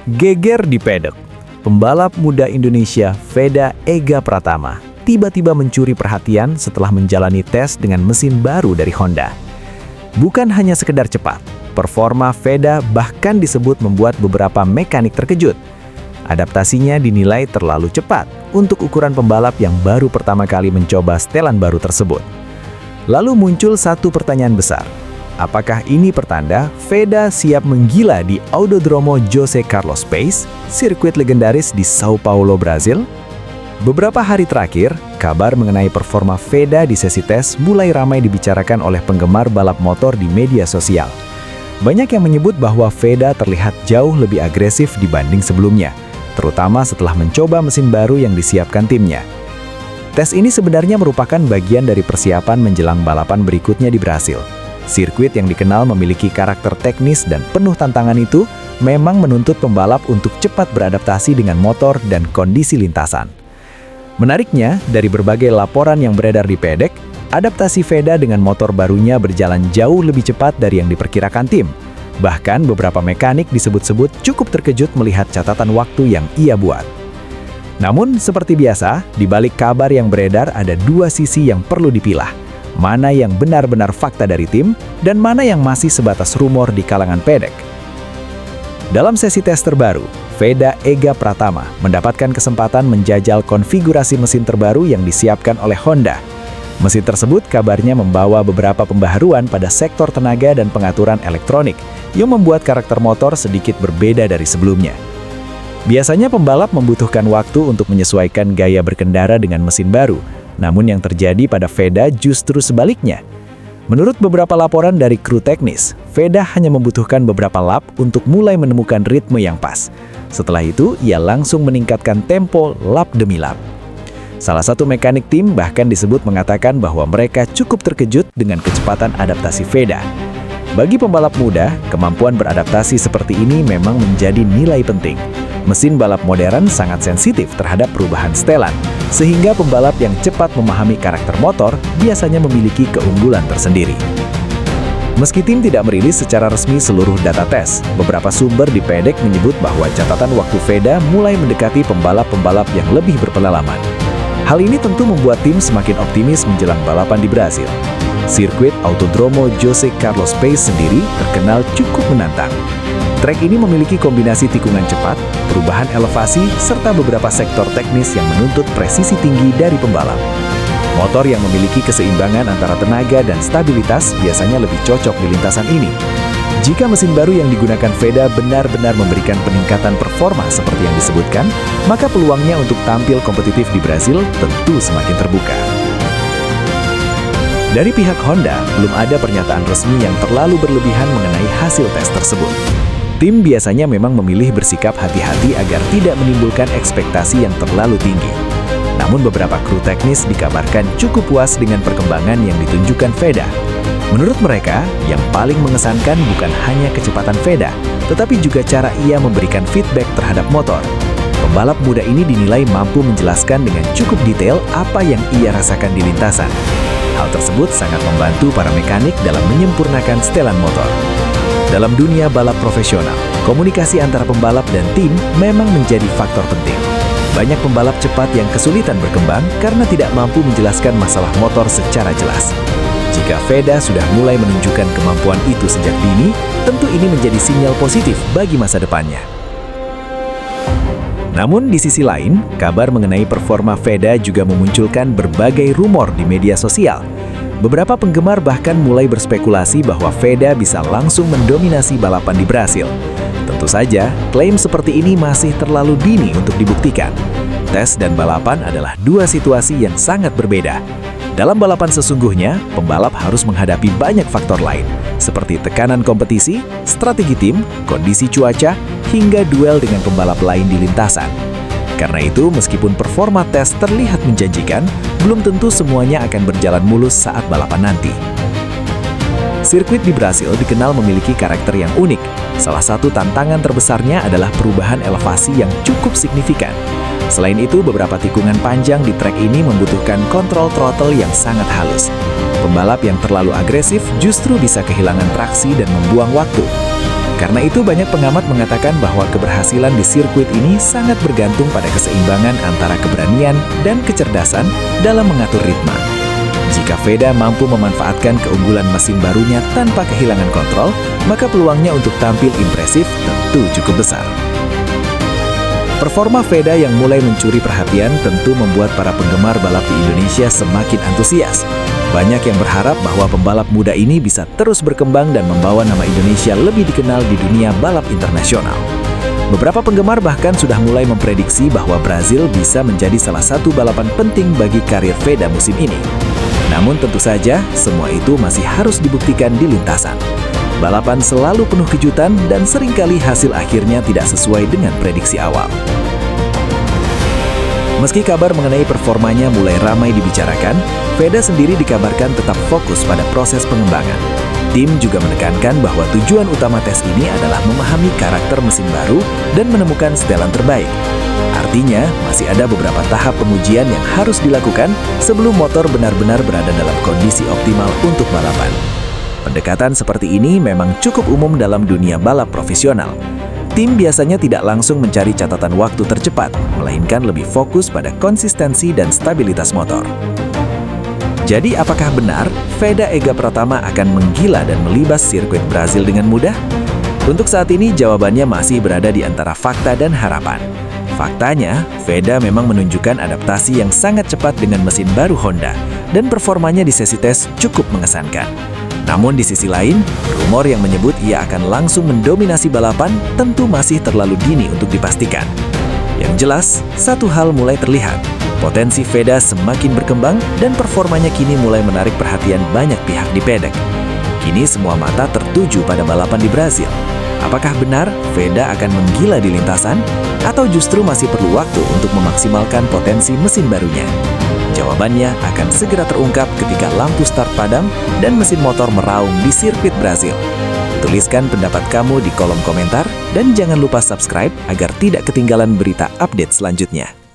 Geger di pedok. Pembalap muda Indonesia Veda Ega Pratama tiba-tiba mencuri perhatian setelah menjalani tes dengan mesin baru dari Honda. Bukan hanya sekedar cepat, performa Veda bahkan disebut membuat beberapa mekanik terkejut. Adaptasinya dinilai terlalu cepat untuk ukuran pembalap yang baru pertama kali mencoba setelan baru tersebut. Lalu muncul satu pertanyaan besar. Apakah ini pertanda Veda siap menggila di Autódromo José Carlos Paes, sirkuit legendaris di São Paulo, Brasil? Beberapa hari terakhir, kabar mengenai performa Veda di sesi tes mulai ramai dibicarakan oleh penggemar balap motor di media sosial. Banyak yang menyebut bahwa Veda terlihat jauh lebih agresif dibanding sebelumnya, terutama setelah mencoba mesin baru yang disiapkan timnya. Tes ini sebenarnya merupakan bagian dari persiapan menjelang balapan berikutnya di Brasil. Sirkuit yang dikenal memiliki karakter teknis dan penuh tantangan itu memang menuntut pembalap untuk cepat beradaptasi dengan motor dan kondisi lintasan. Menariknya, dari berbagai laporan yang beredar di pedek, adaptasi Veda dengan motor barunya berjalan jauh lebih cepat dari yang diperkirakan tim. Bahkan beberapa mekanik disebut-sebut cukup terkejut melihat catatan waktu yang ia buat. Namun, seperti biasa, di balik kabar yang beredar ada dua sisi yang perlu dipilah. Mana yang benar-benar fakta dari tim, dan mana yang masih sebatas rumor di kalangan pedek. Dalam sesi tes terbaru, Veda Ega Pratama mendapatkan kesempatan menjajal konfigurasi mesin terbaru yang disiapkan oleh Honda. Mesin tersebut kabarnya membawa beberapa pembaharuan pada sektor tenaga dan pengaturan elektronik, yang membuat karakter motor sedikit berbeda dari sebelumnya. Biasanya pembalap membutuhkan waktu untuk menyesuaikan gaya berkendara dengan mesin baru, namun yang terjadi pada Veda justru sebaliknya. Menurut beberapa laporan dari kru teknis, Veda hanya membutuhkan beberapa lap untuk mulai menemukan ritme yang pas. Setelah itu, ia langsung meningkatkan tempo lap demi lap. Salah satu mekanik tim bahkan disebut mengatakan bahwa mereka cukup terkejut dengan kecepatan adaptasi Veda. Bagi pembalap muda, kemampuan beradaptasi seperti ini memang menjadi nilai penting. Mesin balap modern sangat sensitif terhadap perubahan setelan, sehingga pembalap yang cepat memahami karakter motor biasanya memiliki keunggulan tersendiri. Meski tim tidak merilis secara resmi seluruh data tes, beberapa sumber di pedek menyebut bahwa catatan waktu Veda mulai mendekati pembalap-pembalap yang lebih berpengalaman. Hal ini tentu membuat tim semakin optimis menjelang balapan di Brasil. Sirkuit Autódromo José Carlos Paes sendiri terkenal cukup menantang. Trek ini memiliki kombinasi tikungan cepat, perubahan elevasi, serta beberapa sektor teknis yang menuntut presisi tinggi dari pembalap. Motor yang memiliki keseimbangan antara tenaga dan stabilitas biasanya lebih cocok di lintasan ini. Jika mesin baru yang digunakan Veda benar-benar memberikan peningkatan performa seperti yang disebutkan, maka peluangnya untuk tampil kompetitif di Brasil tentu semakin terbuka. Dari pihak Honda, belum ada pernyataan resmi yang terlalu berlebihan mengenai hasil tes tersebut. Tim biasanya memang memilih bersikap hati-hati agar tidak menimbulkan ekspektasi yang terlalu tinggi. Namun beberapa kru teknis dikabarkan cukup puas dengan perkembangan yang ditunjukkan Veda. Menurut mereka, yang paling mengesankan bukan hanya kecepatan Veda, tetapi juga cara ia memberikan feedback terhadap motor. Pembalap muda ini dinilai mampu menjelaskan dengan cukup detail apa yang ia rasakan di lintasan. Hal tersebut sangat membantu para mekanik dalam menyempurnakan setelan motor. Dalam dunia balap profesional, komunikasi antara pembalap dan tim memang menjadi faktor penting. Banyak pembalap cepat yang kesulitan berkembang karena tidak mampu menjelaskan masalah motor secara jelas. Jika Veda sudah mulai menunjukkan kemampuan itu sejak dini, tentu ini menjadi sinyal positif bagi masa depannya. Namun di sisi lain, kabar mengenai performa Veda juga memunculkan berbagai rumor di media sosial. Beberapa penggemar bahkan mulai berspekulasi bahwa Veda bisa langsung mendominasi balapan di Brasil. Tentu saja, klaim seperti ini masih terlalu dini untuk dibuktikan. Tes dan balapan adalah dua situasi yang sangat berbeda. Dalam balapan sesungguhnya, pembalap harus menghadapi banyak faktor lain, seperti tekanan kompetisi, strategi tim, kondisi cuaca, hingga duel dengan pembalap lain di lintasan. Karena itu, meskipun performa tes terlihat menjanjikan, belum tentu semuanya akan berjalan mulus saat balapan nanti. Sirkuit di Brasil dikenal memiliki karakter yang unik. Salah satu tantangan terbesarnya adalah perubahan elevasi yang cukup signifikan. Selain itu, beberapa tikungan panjang di trek ini membutuhkan kontrol throttle yang sangat halus. Pembalap yang terlalu agresif justru bisa kehilangan traksi dan membuang waktu. Karena itu banyak pengamat mengatakan bahwa keberhasilan di sirkuit ini sangat bergantung pada keseimbangan antara keberanian dan kecerdasan dalam mengatur ritme. Jika Veda mampu memanfaatkan keunggulan mesin barunya tanpa kehilangan kontrol, maka peluangnya untuk tampil impresif tentu cukup besar. Performa Veda yang mulai mencuri perhatian tentu membuat para penggemar balap di Indonesia semakin antusias. Banyak yang berharap bahwa pembalap muda ini bisa terus berkembang dan membawa nama Indonesia lebih dikenal di dunia balap internasional. Beberapa penggemar bahkan sudah mulai memprediksi bahwa Brazil bisa menjadi salah satu balapan penting bagi karir Veda musim ini. Namun tentu saja, semua itu masih harus dibuktikan di lintasan. Balapan selalu penuh kejutan dan seringkali hasil akhirnya tidak sesuai dengan prediksi awal. Meski kabar mengenai performanya mulai ramai dibicarakan, Veda sendiri dikabarkan tetap fokus pada proses pengembangan. Tim juga menekankan bahwa tujuan utama tes ini adalah memahami karakter mesin baru dan menemukan setelan terbaik. Artinya, masih ada beberapa tahap pengujian yang harus dilakukan sebelum motor benar-benar berada dalam kondisi optimal untuk balapan. Pendekatan seperti ini memang cukup umum dalam dunia balap profesional. Tim biasanya tidak langsung mencari catatan waktu tercepat, melainkan lebih fokus pada konsistensi dan stabilitas motor. Jadi apakah benar Veda Ega Pratama akan menggila dan melibas sirkuit Brazil dengan mudah? Untuk saat ini jawabannya masih berada di antara fakta dan harapan. Faktanya, Veda memang menunjukkan adaptasi yang sangat cepat dengan mesin baru Honda, dan performanya di sesi tes cukup mengesankan. Namun di sisi lain, rumor yang menyebut ia akan langsung mendominasi balapan tentu masih terlalu dini untuk dipastikan. Yang jelas, satu hal mulai terlihat. Potensi Veda semakin berkembang dan performanya kini mulai menarik perhatian banyak pihak di pedek. Kini semua mata tertuju pada balapan di Brazil. Apakah benar Veda akan menggila di lintasan? Atau justru masih perlu waktu untuk memaksimalkan potensi mesin barunya? Jawabannya akan segera terungkap ketika lampu start padam dan mesin motor meraung di sirkuit Brazil. Tuliskan pendapat kamu di kolom komentar dan jangan lupa subscribe agar tidak ketinggalan berita update selanjutnya.